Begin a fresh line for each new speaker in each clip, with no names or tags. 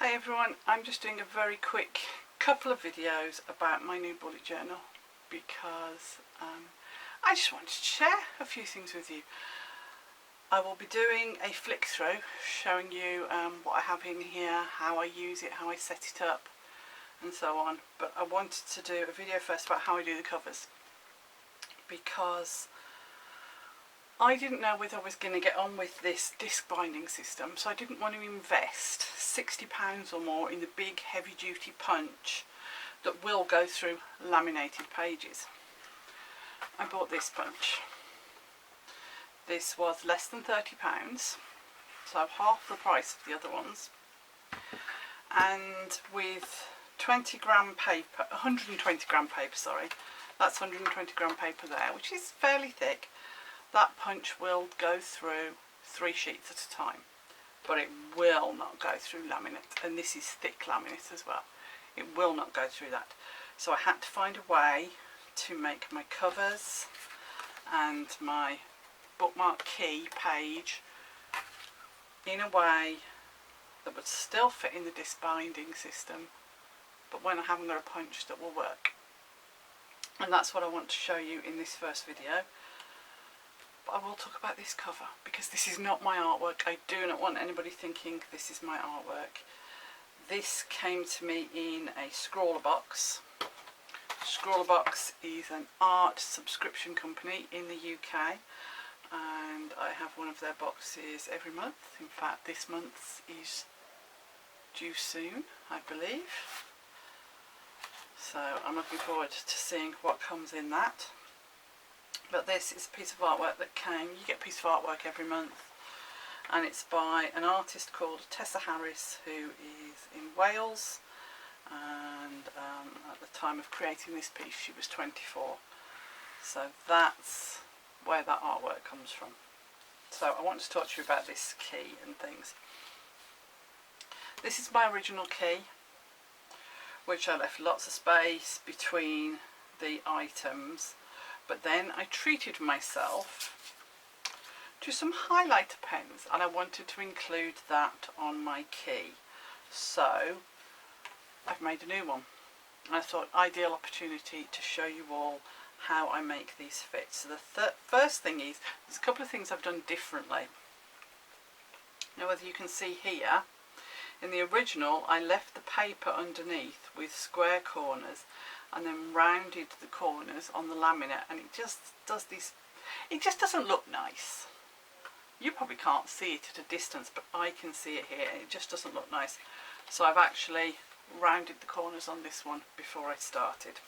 Hi everyone, I'm just doing a very quick couple of videos about my new bullet journal because I just wanted to share a few things with you. I will be doing a flick through showing you what I have in here, how I use it, how I set it up and so on, but I wanted to do a video first about how I do the covers because I didn't know whether I was going to get on with this disc binding system, so I didn't want to invest £60 or more in the big heavy duty punch that will go through laminated pages. I bought this punch. This was less than £30, so half the price of the other ones, and with 120 gram paper, sorry, that's 120 gram paper there, which is fairly thick. That punch will go through 3 sheets at a time, but it will not go through laminate, and this is thick laminate as well. It will not go through that. So I had to find a way to make my covers and my bookmark key page in a way that would still fit in the disc binding system, but when I haven't got a punch that will work. And that's what I want to show you in this first video. But I will talk about this cover because this is not my artwork. I do not want anybody thinking this is my artwork. This came to me in a Scrawler box. Scrawler box is an art subscription company in the UK, and I have one of their boxes every month. In fact, this month's is due soon, I believe. So I'm looking forward to seeing what comes in that. But this is a piece of artwork that came, you get a piece of artwork every month, and it's by an artist called Tessa Harris, who is in Wales, and at the time of creating this piece she was 24, so that's where that artwork comes from. So I want to talk to you about this key and things. This is my original key, which I left lots of space between the items. But then I treated myself to some highlighter pens, and I wanted to include that on my key. So I've made a new one. And I thought, ideal opportunity to show you all how I make these fit. So the first thing is, there's a couple of things I've done differently. Now, whether you can see here, in the original I left the paper underneath with square corners and then rounded the corners on the laminate, and it just does this, it just doesn't look nice. You probably can't see it at a distance, but I can see it here, and it just doesn't look nice. So I've actually rounded the corners on this one before I started.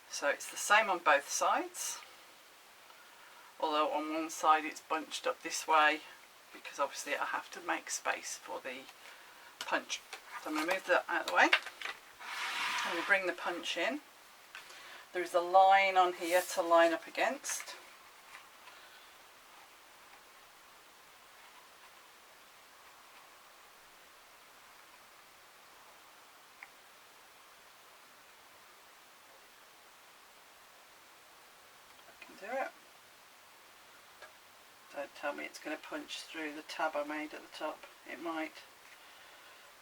So it's the same on both sides, although on one side it's bunched up this way because obviously I have to make space for the punch. So I'm going to move that out of the way. I'm going to bring the punch in. There is a line on here to line up against. I can do it. Don't tell me it's going to punch through the tab I made at the top. It might.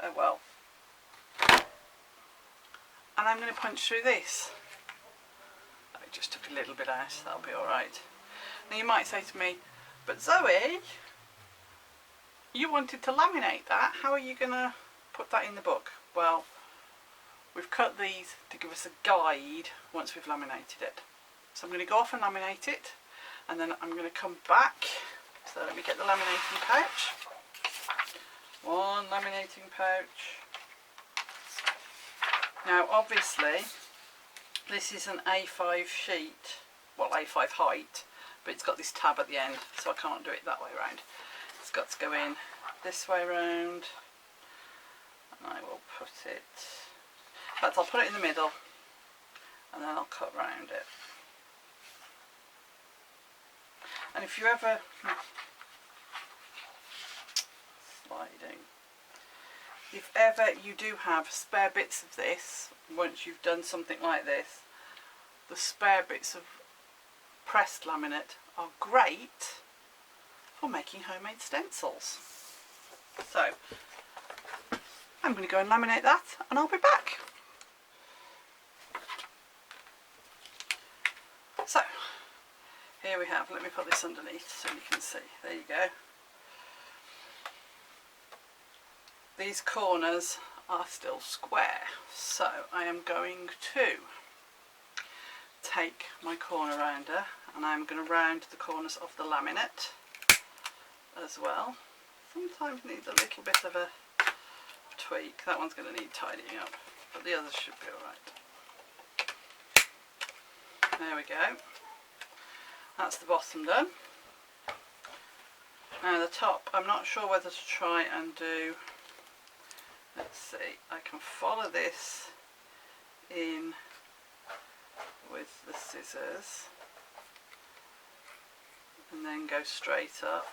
Oh well. And I'm going to punch through this. I just took a little bit out, that'll be alright. Now you might say to me, but Zoe, you wanted to laminate that, how are you going to put that in the book? Well, we've cut these to give us a guide once we've laminated it. So I'm going to go off and laminate it, and then I'm going to come back. So let me get the laminating pouch. One laminating pouch. Now obviously this is an A5 sheet, well A5 height, but it's got this tab at the end, so I can't do it that way around. It's got to go in this way round, and I will put it, in fact I'll put it in the middle and then I'll cut round it. And if you ever, sliding, if ever you do have spare bits of this, once you've done something like this, the spare bits of pressed laminate are great for making homemade stencils. So I'm going to go and laminate that and I'll be back. So here we have, let me put this underneath so you can see. There you go. These corners are still square, so I am going to take my corner rounder and I'm going to round the corners of the laminate as well. Sometimes needs a little bit of a tweak. That one's going to need tidying up, but the others should be alright. There we go. That's the bottom done. Now the top, I'm not sure whether to try and do, let's see, I can follow this in with the scissors and then go straight up,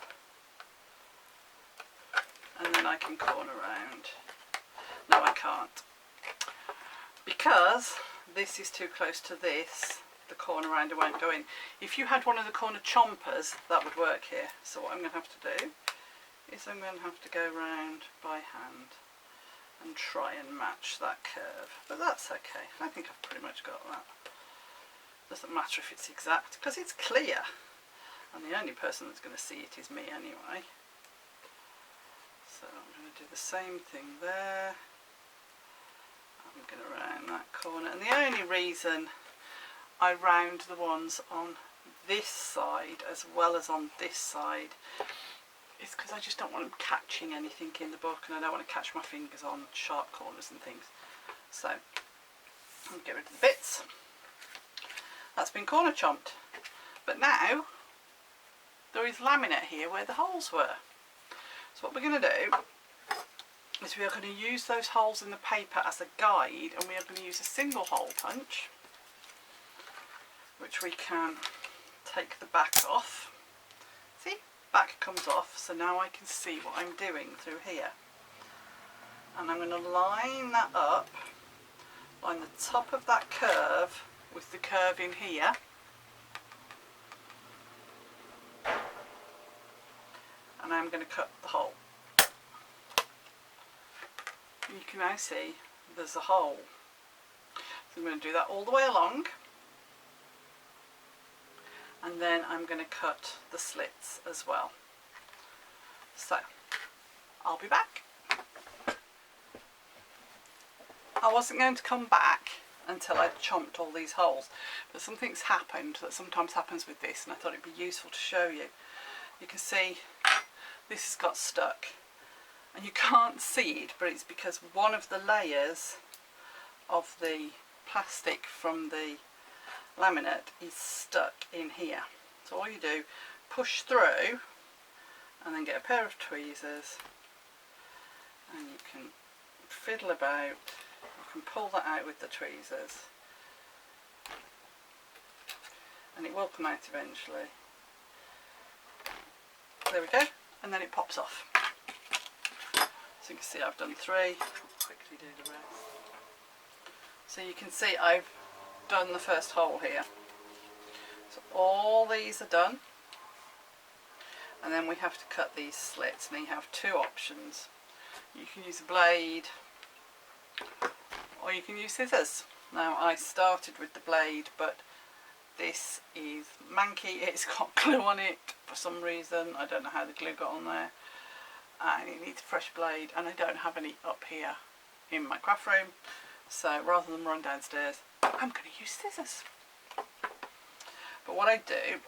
and then I can corner round. No, I can't, because this is too close to this. The corner rounder won't go in. If you had one of the corner chompers, that would work here. So what I'm going to have to do is I'm going to have to go round by hand and try and match that curve. But that's okay. I think I've pretty much got that. Doesn't matter if it's exact, because it's clear. And the only person that's going to see it is me anyway. So I'm going to do the same thing there. I'm going to round that corner. And the only reason I round the ones on this side as well as on this side is because I just don't want them catching anything in the book, and I don't want to catch my fingers on sharp corners and things. So I'll get rid of the bits. That's been corner chomped. But now there is laminate here where the holes were. So what we're going to do is we are going to use those holes in the paper as a guide, and we are going to use a single hole punch, which we can take the back off. See, back comes off, so now I can see what I'm doing through here. And I'm going to line that up, line the top of that curve with the curve in here. And I'm going to cut the hole. You can now see there's a hole. So I'm going to do that all the way along. And then I'm going to cut the slits as well. So I'll be back. I wasn't going to come back until I'd chomped all these holes, but something's happened that sometimes happens with this, and I thought it'd be useful to show you. You can see this has got stuck, and you can't see it, but it's because one of the layers of the plastic from the laminate is stuck in here. So all you do, push through and then get a pair of tweezers, and you can fiddle about. You can pull that out with the tweezers and it will come out eventually. There we go, and then it pops off. So you can see I've done 3. I'll quickly do the rest. So you can see I've done the first hole here. So all these are done, and then we have to cut these slits, and you have 2 options. You can use a blade or you can use scissors. Now I started with the blade, but this is manky, it's got glue on it for some reason. I don't know how the glue got on there, and it needs a fresh blade, and I don't have any up here in my craft room. So rather than run downstairs, I'm going to use scissors. But what I do,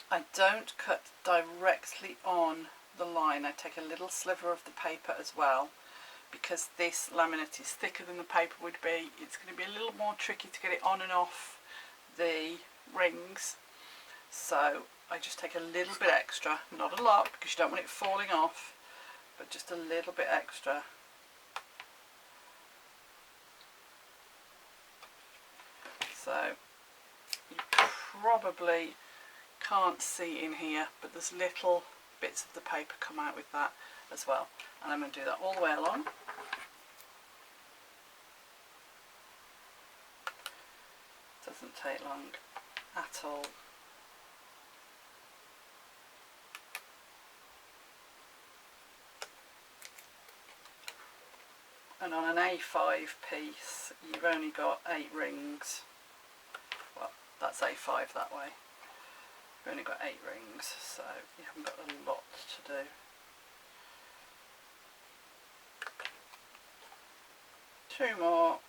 I don't cut directly on the line. I take a little sliver of the paper as well, because this laminate is thicker than the paper would be. It's going to be a little more tricky to get it on and off the rings. So I just take a little bit extra, not a lot because you don't want it falling off, but just a little bit extra. So you probably can't see in here, but there's little bits of the paper come out with that as well. And I'm going to do that all the way along. Doesn't take long at all. and on an A5 piece you've only got 8 rings. Well, that's A5 that way. You've only got 8 rings, so you haven't got a lot to do. Two more.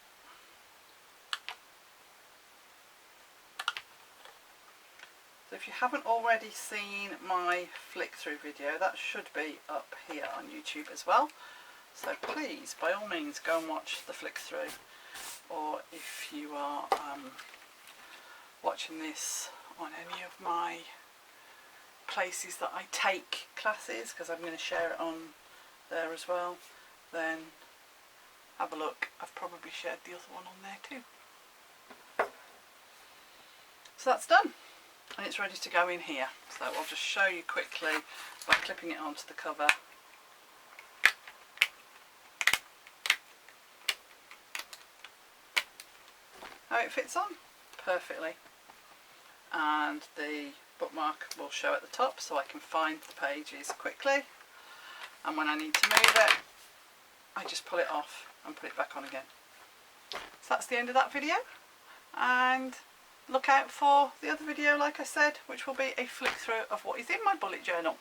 So if you haven't already seen my flick through video, that should be up here on YouTube as well. So please, by all means, go and watch the flick through. Or if you are watching this on any of my places that I take classes, because I'm going to share it on there as well, then have a look. I've probably shared the other one on there too. So that's done. And it's ready to go in here. So I'll just show you quickly by clipping it onto the cover. How it fits on perfectly. And the bookmark will show at the top so I can find the pages quickly. And when I need to move it, I just pull it off and put it back on again. So that's the end of that video. And look out for the other video, like I said, which will be a flick through of what is in my bullet journal.